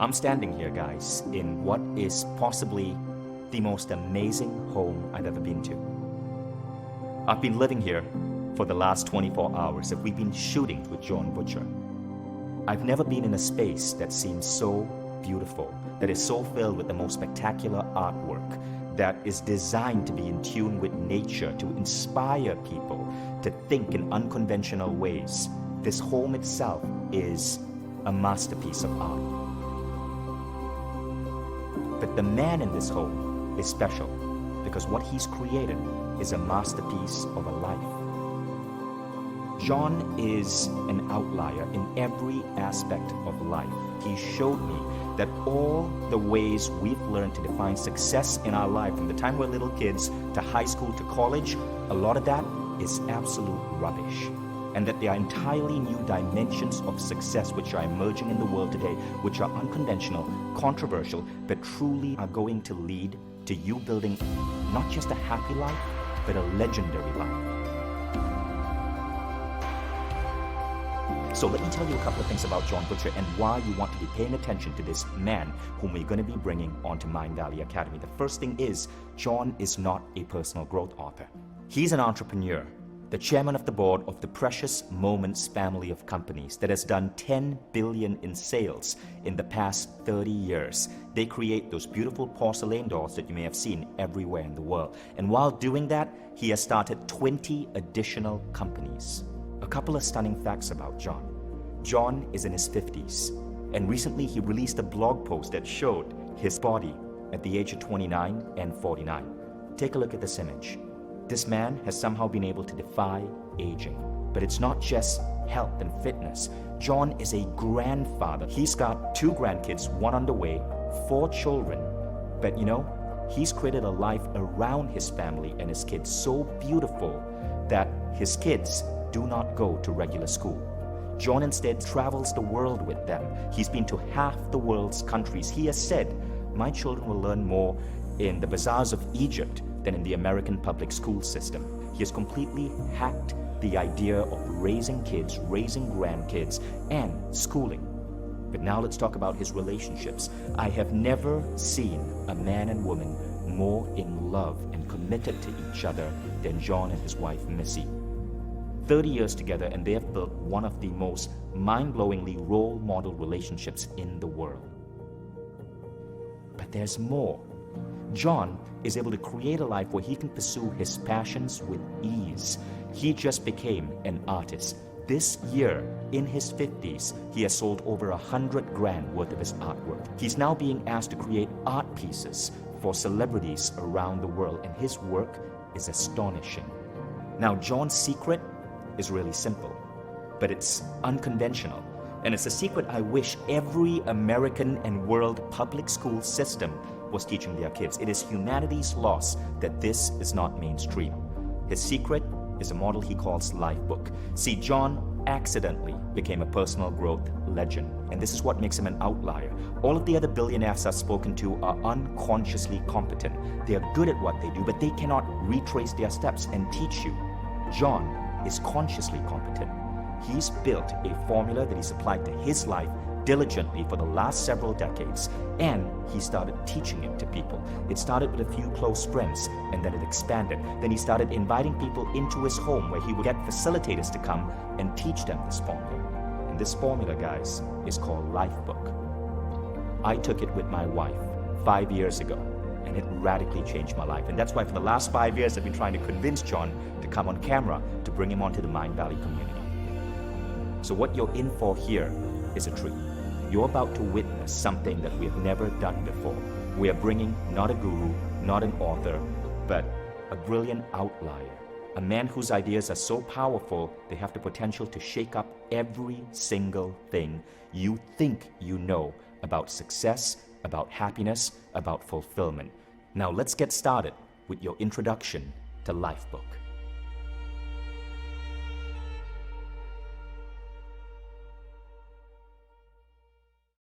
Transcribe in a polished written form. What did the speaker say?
I'm standing here, guys, in what is possibly the most amazing home I've ever been to. I've been living here for the last 24 hours that we've been shooting with John Butcher. I've never been in a space that seems so beautiful, that is so filled with the most spectacular artwork, that is designed to be in tune with nature, to inspire people to think in unconventional ways. This home itself is a masterpiece of art. But the man in this home is special because what he's created is a masterpiece of a life. John is an outlier in every aspect of life. He showed me that all the ways we've learned to define success in our life, from the time we're little kids to high school to college, a lot of that is absolute rubbish. And that there are entirely new dimensions of success which are emerging in the world today, which are unconventional, controversial, but truly are going to lead to you building not just a happy life, but a legendary life. So let me tell you a couple of things about John Butcher and why you want to be paying attention to this man whom we're going to be bringing onto Mind Valley Academy. The first thing is, John is not a personal growth author. He's an entrepreneur, the chairman of the board of the Precious Moments family of companies that has done 10 billion in sales in the past 30 years. They create those beautiful porcelain dolls that you may have seen everywhere in the world. And while doing that, he has started 20 additional companies. A couple of stunning facts about John. John is in his 50s, and recently he released a blog post that showed his body at the age of 29 and 49. Take a look at this image. This man has somehow been able to defy aging. But it's not just health and fitness. John is a grandfather. He's got 2 grandkids, 1 on the way, 4 children. But you know, he's created a life around his family and his kids so beautiful that his kids do not go to regular school. John instead travels the world with them. He's been to half the world's countries. He has said, "My children will learn more in the bazaars of Egypt than in the American public school system." He has completely hacked the idea of raising kids, raising grandkids, and schooling. But now let's talk about his relationships. I have never seen a man and woman more in love and committed to each other than John and his wife, Missy. 30 years together, and they have built one of the most mind-blowingly role model relationships in the world. But there's more. John is able to create a life where he can pursue his passions with ease. He just became an artist. This year, in his 50s, he has sold over 100 grand worth of his artwork. He's now being asked to create art pieces for celebrities around the world, and his work is astonishing. Now, John's secret is really simple, but it's unconventional. And it's a secret I wish every American and world public school system was teaching their kids. It is humanity's loss that this is not mainstream. His secret is a model he calls LifeBook. See, John accidentally became a personal growth legend, and this is what makes him an outlier. All of the other billionaires I've spoken to are unconsciously competent. They are good at what they do, but they cannot retrace their steps and teach you. John is consciously competent. He's built a formula that he's applied to his life diligently for the last several decades, and he started teaching it to people. It started with a few close friends, and then it expanded. Then he started inviting people into his home where he would get facilitators to come and teach them this formula. And this formula, guys, is called LifeBook. I took it with my wife 5 years ago, and it radically changed my life. And that's why for the last 5 years I've been trying to convince John to come on camera to bring him onto the Mind Valley community. So what you're in for here is a treat. You're about to witness something that we have never done before. We are bringing not a guru, not an author, but a brilliant outlier. A man whose ideas are so powerful, they have the potential to shake up every single thing you think you know about success, about happiness, about fulfillment. Now let's get started with your introduction to LifeBook.